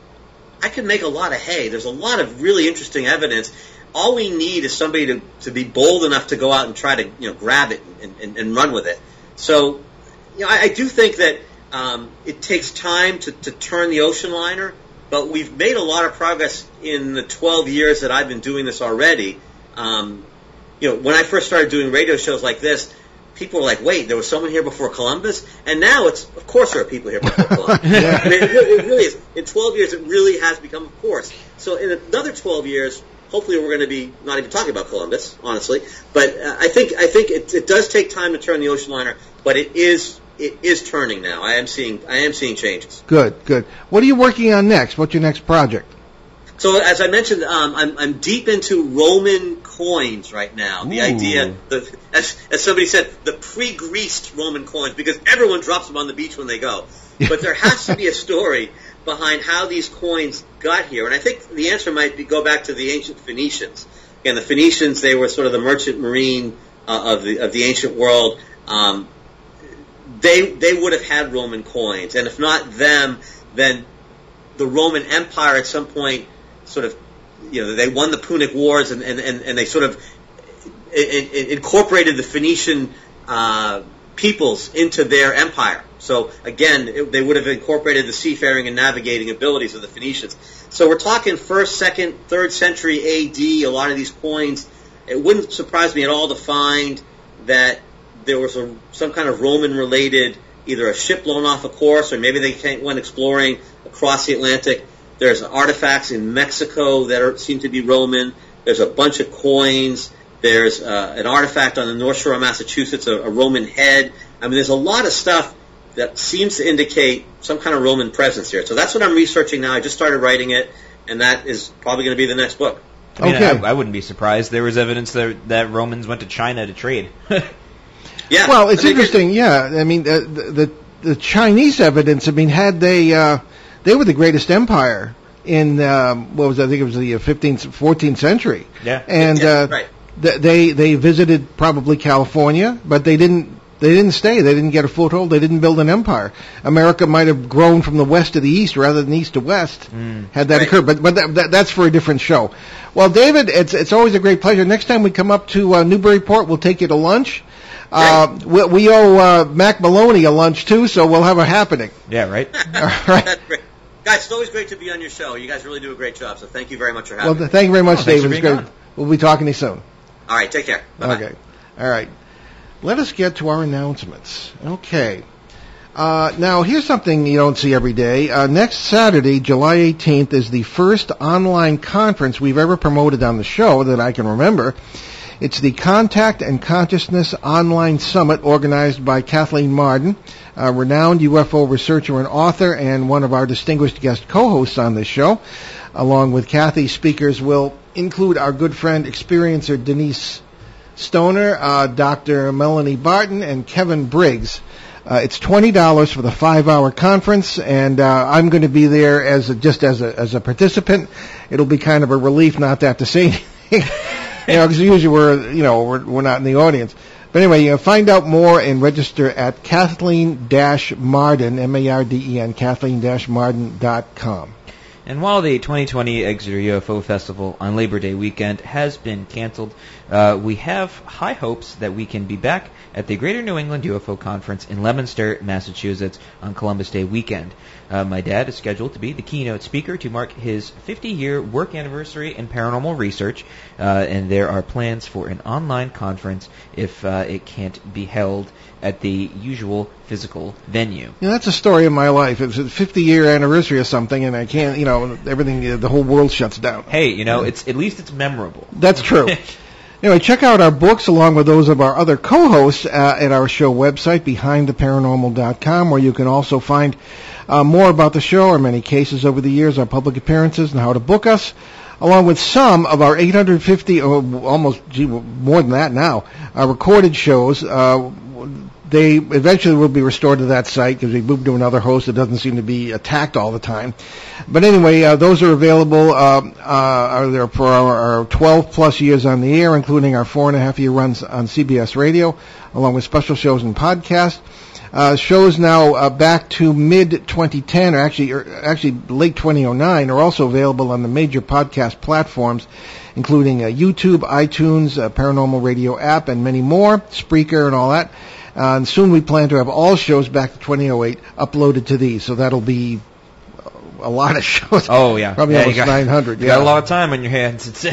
I could make a lot of hay. There's a lot of really interesting evidence. All we need is somebody to be bold enough to go out and try to grab it and run with it. So I do think that it takes time to turn the ocean liner, but we've made a lot of progress in the 12 years that I've been doing this already. When I first started doing radio shows like this, people were like, wait, there was someone here before Columbus? And now of course there are people here before Columbus. I mean, it really is. In 12 years, it really has become of course. So in another 12 years, hopefully we're going to be not even talking about Columbus, honestly. But I think it does take time to turn the ocean liner, but it is turning now. I am seeing changes. Good. What are you working on next? What's your next project? So as I mentioned, I'm deep into Roman coins right now. The idea, as somebody said, the pre-greased Roman coins, because everyone drops them on the beach when they go. But there has to be a story behind how these coins got here, and I think the answer might go back to the ancient Phoenicians. Again, the Phoenicians, they were sort of the merchant marine of the ancient world. They would have had Roman coins, and if not them, then the Roman Empire at some point sort of, they won the Punic Wars and they sort of incorporated the Phoenician peoples into their empire. So again, they would have incorporated the seafaring and navigating abilities of the Phoenicians. So we're talking 1st, 2nd, 3rd century AD, a lot of these coins, it wouldn't surprise me at all to find that there was some kind of Roman-related, either a ship blown off a course, or maybe they went exploring across the Atlantic. There's artifacts in Mexico that seem to be Roman. There's a bunch of coins. There's an artifact on the North Shore of Massachusetts, a Roman head. I mean, there's a lot of stuff that seems to indicate some kind of Roman presence here. So that's what I'm researching now. I just started writing it, and that is probably going to be the next book. I mean, Okay. I wouldn't be surprised. There was evidence that Romans went to China to trade. Yeah. Well, it's interesting. Yeah, I mean, the Chinese evidence. I mean, had they were the greatest empire in what was I think it was the 15th, 14th century. Yeah. And right. they visited probably California, but they didn't stay. They didn't get a foothold. They didn't build an empire. America might have grown from the west to the east rather than east to west had that Right. occurred. But that's for a different show. Well, David, it's always a great pleasure. Next time we come up to Newburyport, we'll take you to lunch. We owe Mac Maloney a lunch too, so we'll have a happening. Yeah, right? All right. That's great. Guys, it's always great to be on your show. You guys really do a great job, so thank you very much for having Well, me. thank you very much, thanks David. for It's being great. on. We'll be talking to you soon. All right, take care. Bye-bye. Okay. All right. Let us get to our announcements. Okay. Now, here's something you don't see every day. Next Saturday, July 18th, is the first online conference we've ever promoted on the show that I can remember. It's the Contact and Consciousness Online Summit organized by Kathleen Marden, a renowned UFO researcher and author, and one of our distinguished guest co-hosts on this show. Along with Kathy, speakers will include our good friend, experiencer Denise Stoner, Dr. Melanie Barton, and Kevin Briggs. It's $20 for the 5-hour conference, and I'm going to be there as a participant. It'll be kind of a relief not to have to say anything, because usually we're not in the audience. But anyway, find out more and register at Kathleen-Marden, M-A-R-D-E-N, Kathleen-Marden.com. And while the 2020 Exeter UFO Festival on Labor Day weekend has been canceled, we have high hopes that we can be back at the Greater New England UFO Conference in Leominster, Massachusetts on Columbus Day weekend. My dad is scheduled to be the keynote speaker to mark his 50-year work anniversary in paranormal research, and there are plans for an online conference if it can't be held at the usual physical venue. That's a story of my life. It was a 50-year anniversary or something, and I can't, everything, the whole world shuts down. Hey, it's at least it's memorable. That's true. Anyway, check out our books along with those of our other co-hosts at our show website, BehindTheParanormal.com, where you can also find more about the show, our many cases over the years, our public appearances, and how to book us, along with some of our 850, or almost more than that now, recorded shows. They eventually will be restored to that site because we moved to another host that doesn't seem to be attacked all the time. But anyway, those are available are there for our 12-plus years on the air, including our 4.5-year runs on CBS Radio, along with special shows and podcasts. Shows now back to mid-2010, or actually late 2009, are also available on the major podcast platforms, including YouTube, iTunes, Paranormal Radio app, and many more, Spreaker and all that. And soon we plan to have all shows back to 2008 uploaded to these, so that'll be a lot of shows. Oh, yeah. Probably almost 900. You got a lot of time on your hands. That's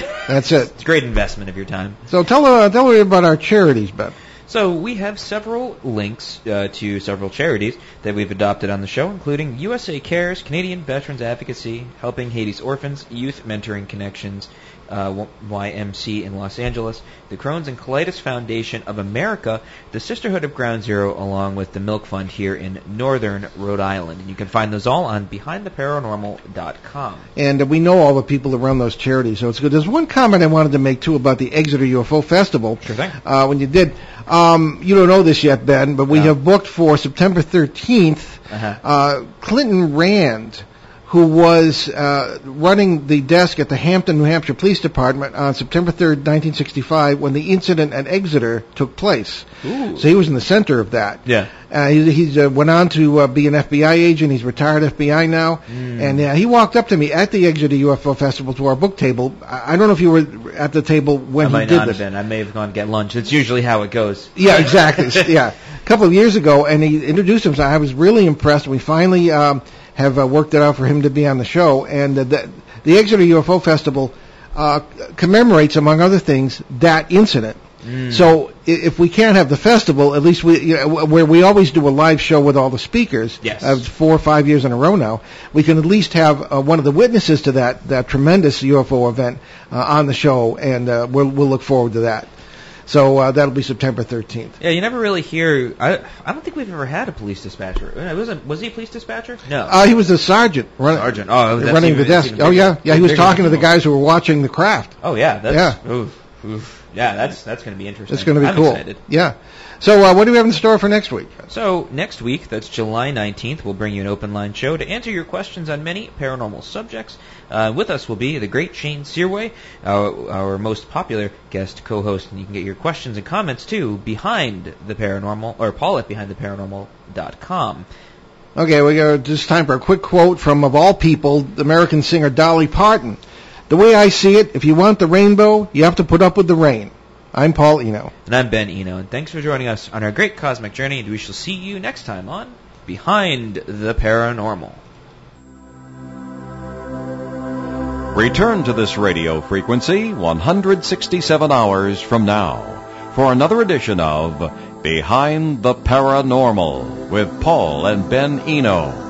it. It's a great investment of your time. So tell me about our charities, Ben. So we have several links to several charities that we've adopted on the show, including USA Cares, Canadian Veterans Advocacy, Helping Haiti's Orphans, Youth Mentoring Connections, YMC in Los Angeles, the Crohn's and Colitis Foundation of America, the Sisterhood of Ground Zero, along with the Milk Fund here in northern Rhode Island. And you can find those all on BehindTheParanormal.com. And we know all the people that run those charities, so it's good. There's one comment I wanted to make, too, about the Exeter UFO Festival. Sure thing. When you did. You don't know this yet, Ben, but we have booked for September 13th Clinton Rand, who was running the desk at the Hampton, New Hampshire Police Department on September 3rd, 1965, when the incident at Exeter took place. Ooh. So he was in the center of that. Yeah. He's went on to be an FBI agent. He's retired FBI now. And he walked up to me at the Exeter UFO Festival to our book table. I don't know if you were at the table when he did this. I might not have been. I may have gone to get lunch. It's usually how it goes. Yeah, exactly. Yeah. A couple of years ago, and he introduced himself. I was really impressed. We finally have worked it out for him to be on the show. And the Exeter UFO Festival commemorates, among other things, that incident. So if we can't have the festival, at least where we always do a live show with all the speakers, yes. 4 or 5 years in a row now, we can at least have one of the witnesses to that tremendous UFO event on the show, and we'll look forward to that. So that'll be September 13th. Yeah, you never really hear. I don't think we've ever had a police dispatcher. Was he a police dispatcher? No. He was a sergeant. Sergeant. Oh, that's running the desk. Oh yeah. He was talking to the guys who were watching the craft. Oh yeah. That's going to be interesting. That's going to be cool. Excited. Yeah. So what do we have in store for next week? So next week, that's July 19th, we'll bring you an open line show to answer your questions on many paranormal subjects. With us will be the great Shane Searway, our most popular guest co-host, and you can get your questions and comments to Behind the Paranormal, or Paul at BehindTheParanormal.com. Okay, we got just time for a quick quote from, of all people, the American singer Dolly Parton. The way I see it, if you want the rainbow, you have to put up with the rain. I'm Paul Eno. And I'm Ben Eno. And thanks for joining us on our great cosmic journey. And we shall see you next time on Behind the Paranormal. Return to this radio frequency 167 hours from now for another edition of Behind the Paranormal with Paul and Ben Eno.